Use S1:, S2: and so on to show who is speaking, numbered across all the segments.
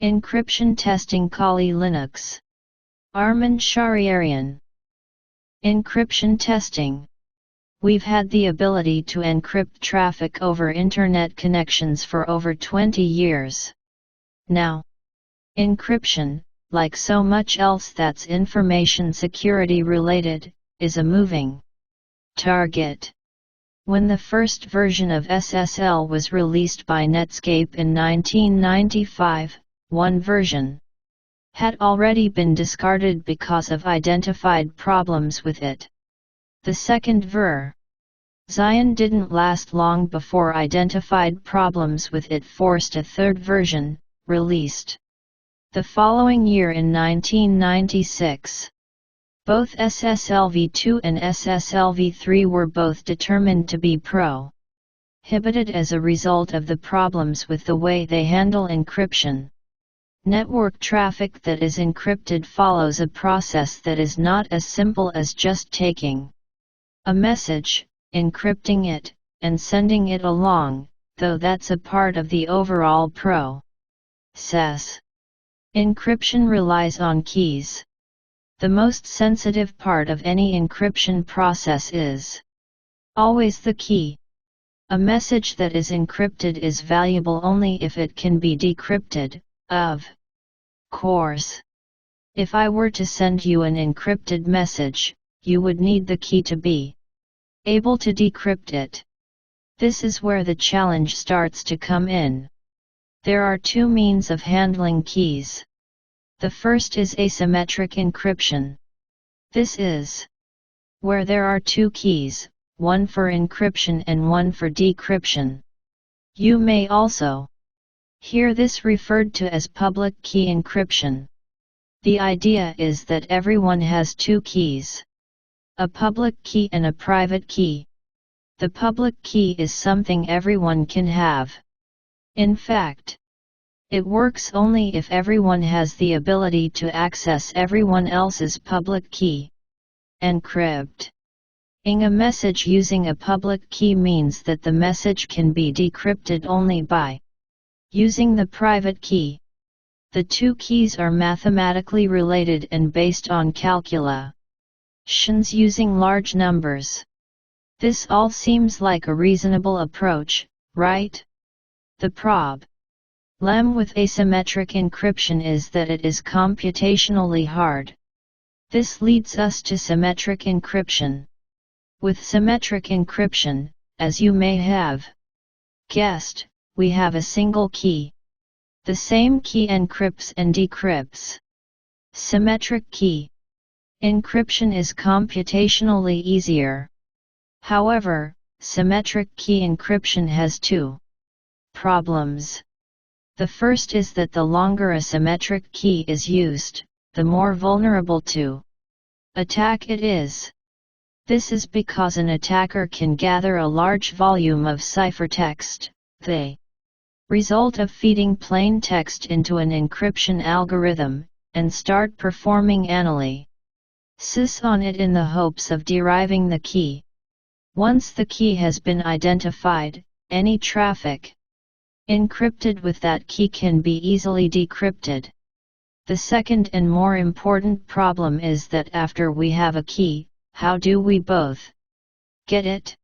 S1: Encryption Testing Kali Linux. Armin Shariarian. Encryption Testing. We've had the ability to encrypt traffic over internet connections for over 20 years. Now, encryption, like so much else that's information security related, is a moving target. When the first version of SSL was released by Netscape in 1995, one version had already been discarded because of identified problems with it. The second version didn't last long before identified problems with it forced a third version, released the following year in 1996. Both SSL-v2 and SSL-v3 were both determined to be prohibited as a result of the problems with the way they handle encryption. Network traffic that is encrypted follows a process that is not as simple as just taking a message, encrypting it, and sending it along, though that's a part of the overall process. Encryption relies on keys. The most sensitive part of any encryption process is always the key. A message that is encrypted is valuable only if it can be decrypted, of course. If I were to send you an encrypted message, you would need the key to be able to decrypt it. This is where the challenge starts to come in. There are two means of handling keys. The first is asymmetric encryption. This is where there are two keys, one for encryption and one for decryption. You may also hear this referred to as public key encryption. The idea is that everyone has two keys, a public key and a private key. The public key is something everyone can have. In fact, it works only if everyone has the ability to access everyone else's public key. Encrypting a message using a public key means that the message can be decrypted only by using the private key. The two keys are mathematically related and based on calculations using large numbers. This all seems like a reasonable approach, right? The problem with asymmetric encryption is that it is computationally hard. This leads us to symmetric encryption. With symmetric encryption, as you may have guessed, we have a single key. The same key encrypts and decrypts. Symmetric key encryption is computationally easier. However, symmetric key encryption has two problems. The first is that the longer a symmetric key is used, the more vulnerable to attack it is. This is because an attacker can gather a large volume of ciphertext, the result of feeding plain text into an encryption algorithm, and start performing analysis on it in the hopes of deriving the key. Once the key has been identified, any traffic encrypted with that key can be easily decrypted. The second and more important problem is that after we have a key, how do we both get it?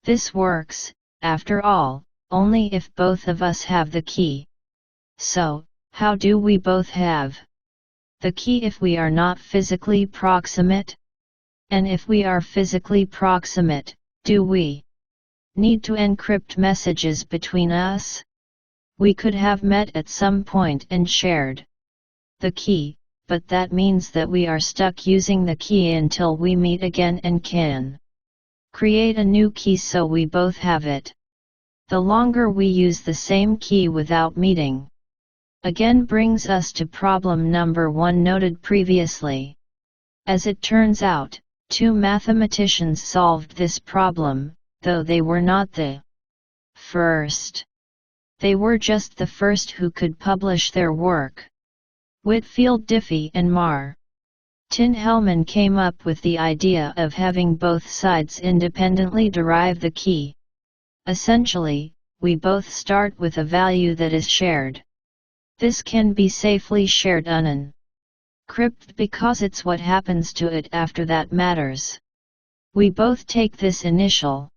S1: This works, after all, only if both of us have the key. So, how do we both have the key if we are not physically proximate? And if we are physically proximate, do we need to encrypt messages between us? We could have met at some point and shared the key, but that means that we are stuck using the key until we meet again and can create a new key so we both have it. The longer we use the same key without meeting again brings us to problem number 1 noted previously. As it turns out, two mathematicians solved this problem, though they were not the first. They were just the first who could publish their work. Whitfield Diffie and Martin Hellman came up with the idea of having both sides independently derive the key. Essentially, we both start with a value that is shared. This can be safely shared unencrypted because it's what happens to it after that matters. We both take this initial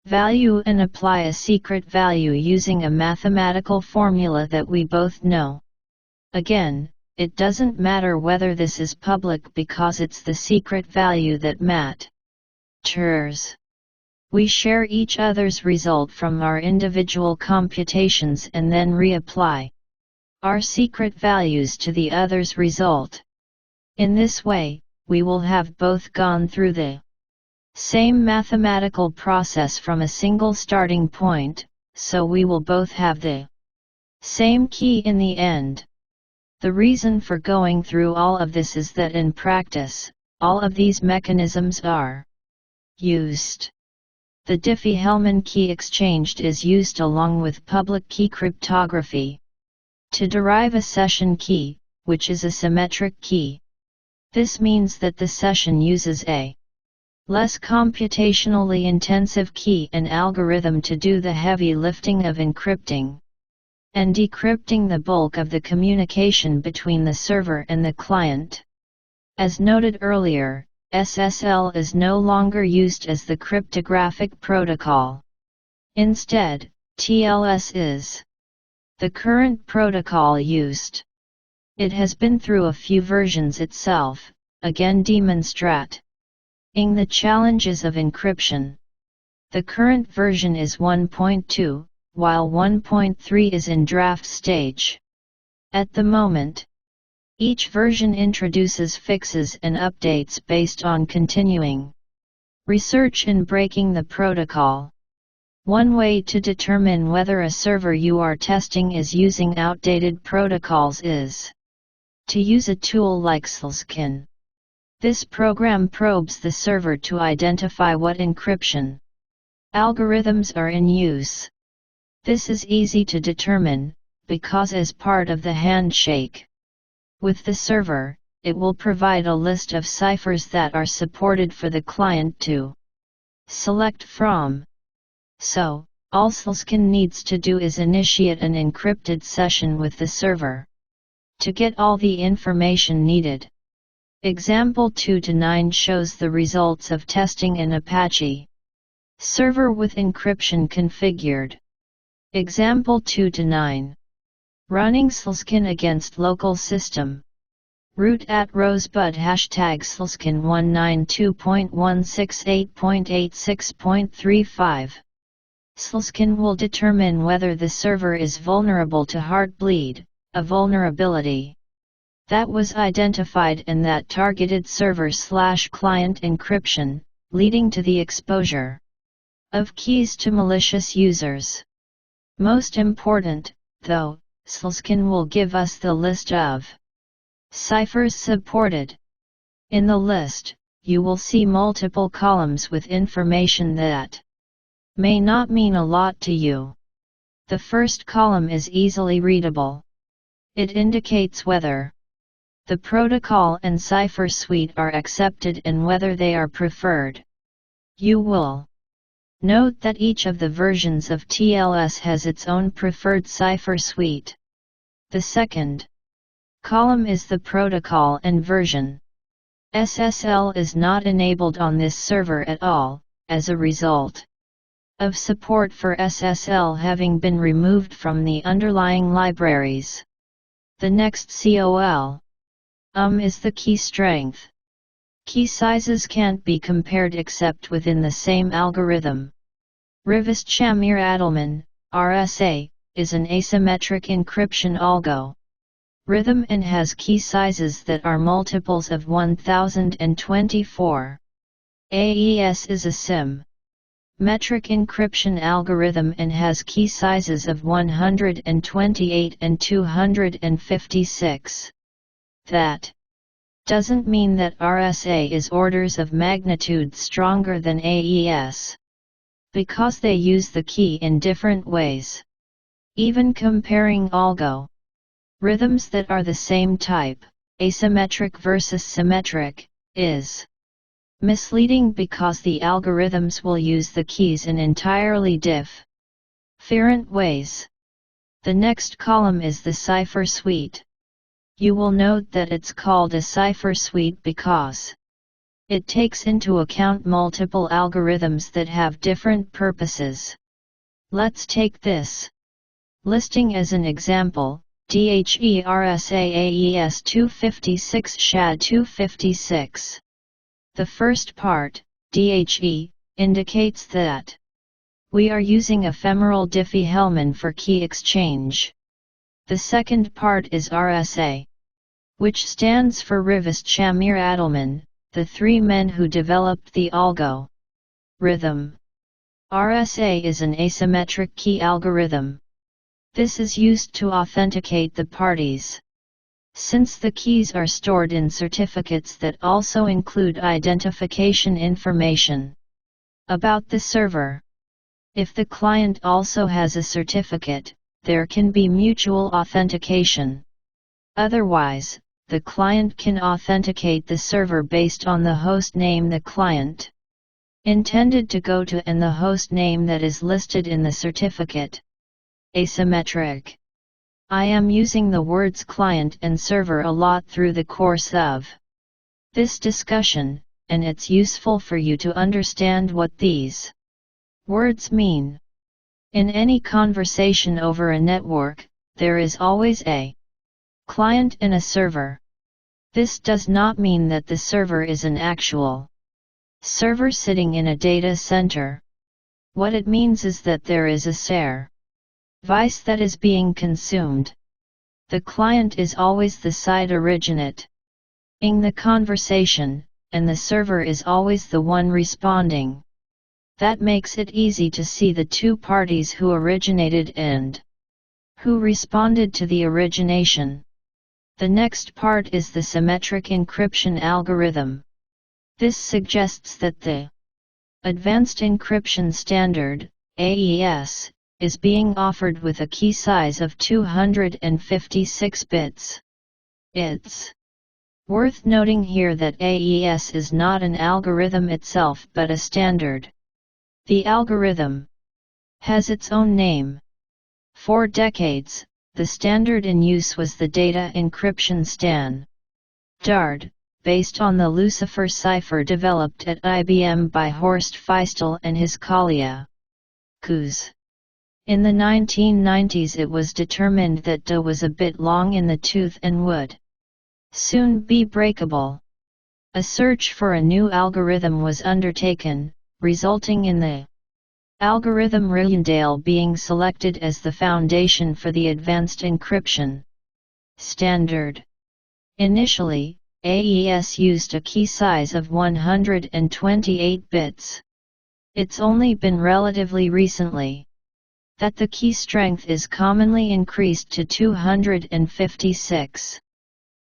S1: value and apply a secret value using a mathematical formula that we both know. Again, it doesn't matter whether this is public because it's the secret value that matters. We share each other's result from our individual computations and then reapply our secret values to the other's result. In this way, we will have both gone through the same mathematical process from a single starting point, so we will both have the same key in the end. The reason for going through all of this is that in practice, all of these mechanisms are used. The Diffie-Hellman key exchanged is used along with public key cryptography to derive a session key, which is a symmetric key. This means that the session uses a less computationally intensive key and algorithm to do the heavy lifting of encrypting and decrypting the bulk of the communication between the server and the client. As noted earlier, SSL is no longer used as the cryptographic protocol. Instead, TLS is the current protocol used. It has been through a few versions itself, again demonstrating the challenges of encryption. The current version is 1.2, while 1.3 is in draft stage. At the moment, each version introduces fixes and updates based on continuing research in breaking the protocol. One way to determine whether a server you are testing is using outdated protocols is to use a tool like Slscan. This program probes the server to identify what encryption algorithms are in use. This is easy to determine, because as part of the handshake with the server, it will provide a list of ciphers that are supported for the client to select from. So, all Slscan needs to do is initiate an encrypted session with the server to get all the information needed. Example 2-9 shows the results of testing an Apache server with encryption configured. Example 2-9. Running Slscan against local system. Root at Rosebud #Slscan 192.168.86.35. Slscan will determine whether the server is vulnerable to Heartbleed, a vulnerability that was identified in that targeted server/client encryption, leading to the exposure of keys to malicious users. Most important, though, Slscan will give us the list of ciphers supported. In the list, you will see multiple columns with information that may not mean a lot to you. The first column is easily readable. It indicates whether the protocol and cipher suite are accepted and whether they are preferred. You will note that each of the versions of TLS has its own preferred cipher suite. The second column is the protocol and version. SSL is not enabled on this server at all, as a result of support for SSL having been removed from the underlying libraries. The next column is the key strength. Key sizes can't be compared except within the same algorithm. Rivest-Shamir-Adleman, RSA, is an asymmetric encryption algorithm and has key sizes that are multiples of 1024. AES is a symmetric encryption algorithm and has key sizes of 128 and 256. That doesn't mean that RSA is orders of magnitude stronger than AES, because they use the key in different ways. Even comparing algorithms that are the same type, asymmetric versus symmetric, is misleading because the algorithms will use the keys in entirely different ways. The next column is the cipher suite. You will note that it's called a cipher suite because it takes into account multiple algorithms that have different purposes. Let's take this listing as an example: DHERSAAES 256 SHA-256. The first part, DHE, indicates that we are using ephemeral Diffie-Hellman for key exchange. The second part is RSA, which stands for Rivest Shamir Adelman, the three men who developed the algorithm. RSA is an asymmetric key algorithm. This is used to authenticate the parties. Since the keys are stored in certificates that also include identification information about the server. If the client also has a certificate, there can be mutual authentication. Otherwise, the client can authenticate the server based on the host name the client intended to go to and the host name that is listed in the certificate. Asymmetric. I am using the words client and server a lot through the course of this discussion, and it's useful for you to understand what these words mean. In any conversation over a network, there is always a client and a server. This does not mean that the server is an actual server sitting in a data center. What it means is that there is a service that is being consumed. The client is always the side originating the conversation, and the server is always the one responding. That makes it easy to see the two parties who originated and who responded to the origination. The next part is the symmetric encryption algorithm. This suggests that the Advanced Encryption Standard, AES, is being offered with a key size of 256 bits. It's worth noting here that AES is not an algorithm itself but a standard. The algorithm has its own name. For decades, the standard in use was the Data Encryption Standard, based on the Lucifer cipher developed at IBM by Horst Feistel and his colleagues. In the 1990s it was determined that DA was a bit long in the tooth and would soon be breakable. A search for a new algorithm was undertaken, resulting in the algorithm Ryandale being selected as the foundation for the Advanced Encryption Standard. Initially, AES used a key size of 128 bits. It's only been relatively recently that the key strength is commonly increased to 256.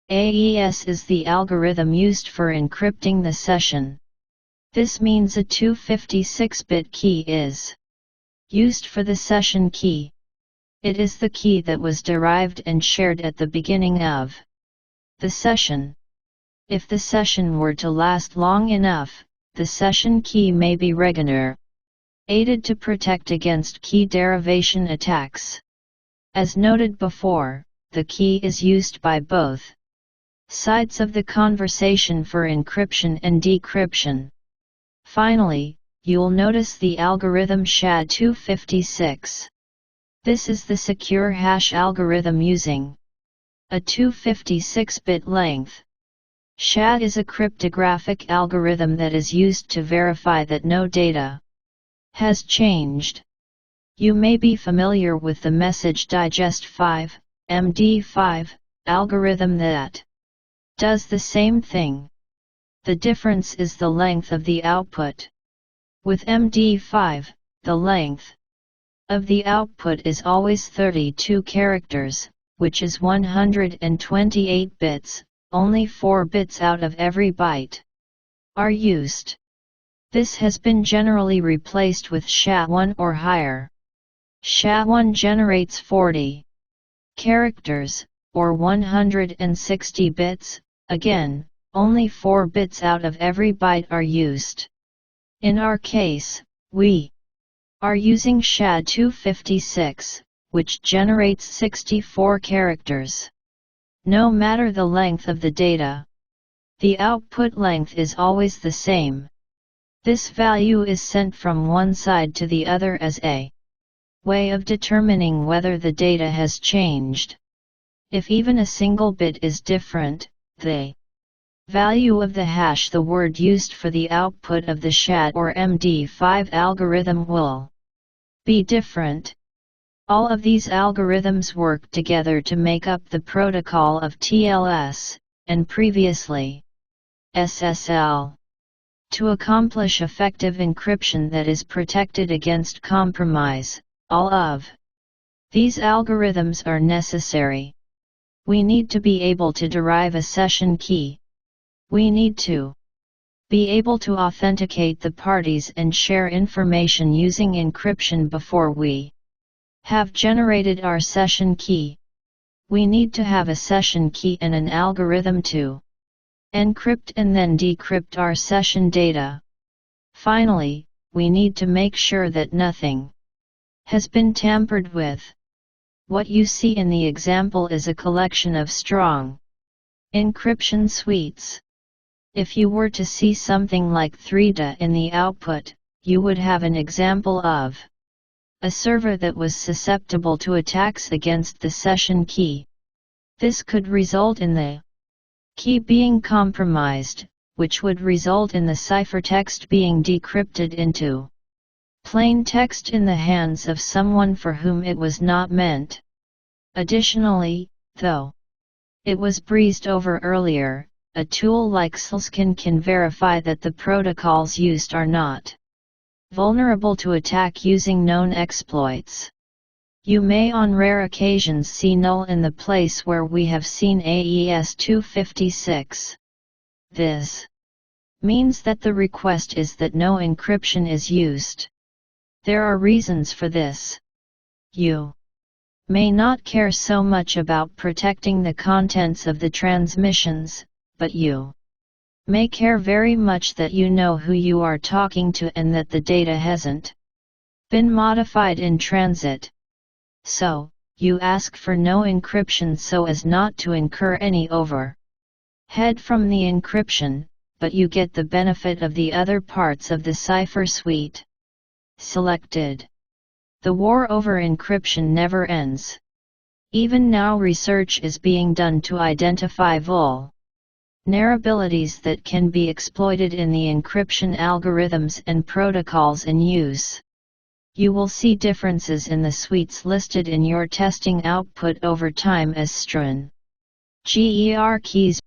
S1: AES is the algorithm used for encrypting the session. This means a 256-bit key is used for the session key. It is the key that was derived and shared at the beginning of the session. If the session were to last long enough, the session key may be aided to protect against key derivation attacks. As noted before, the key is used by both sides of the conversation for encryption and decryption. Finally, you'll notice the algorithm SHA-256. This is the secure hash algorithm using a 256-bit length. SHA is a cryptographic algorithm that is used to verify that no data has changed. You may be familiar with the Message Digest 5, MD5, algorithm that does the same thing. The difference is the length of the output. With MD5, the length of the output is always 32 characters, which is 128 bits, only 4 bits out of every byte are used. This has been generally replaced with SHA-1 or higher. SHA-1 generates 40 characters, or 160 bits, again, only 4 bits out of every byte are used. In our case, we are using SHA-256, which generates 64 characters. No matter the length of the data, the output length is always the same. This value is sent from one side to the other as a way of determining whether the data has changed. If even a single bit is different, the value of the hash, the word used for the output of the SHA or MD5 algorithm, will be different. All of these algorithms work together to make up the protocol of TLS, and previously SSL, to accomplish effective encryption that is protected against compromise. All of these algorithms are necessary. We need to be able to derive a session key. We need to be able to authenticate the parties and share information using encryption before we have generated our session key. We need to have a session key and an algorithm to encrypt and then decrypt our session data. Finally, we need to make sure that nothing has been tampered with. What you see in the example is a collection of strong encryption suites. If you were to see something like 3DA in the output, you would have an example of a server that was susceptible to attacks against the session key. This could result in the key being compromised, which would result in the ciphertext being decrypted into plain text in the hands of someone for whom it was not meant. Additionally, though it was breezed over earlier, a tool like Slscan can verify that the protocols used are not vulnerable to attack using known exploits. You may on rare occasions see null in the place where we have seen AES 256. This means that the request is that no encryption is used. There are reasons for this. You may not care so much about protecting the contents of the transmissions, but you may care very much that you know who you are talking to and that the data hasn't been modified in transit. So, you ask for no encryption so as not to incur any overhead from the encryption, but you get the benefit of the other parts of the cipher suite. Selected. The war over encryption never ends. Even now research is being done to identify vulnerabilities that can be exploited in the encryption algorithms and protocols in use. You will see differences in the suites listed in your testing output over time as STRN GER keys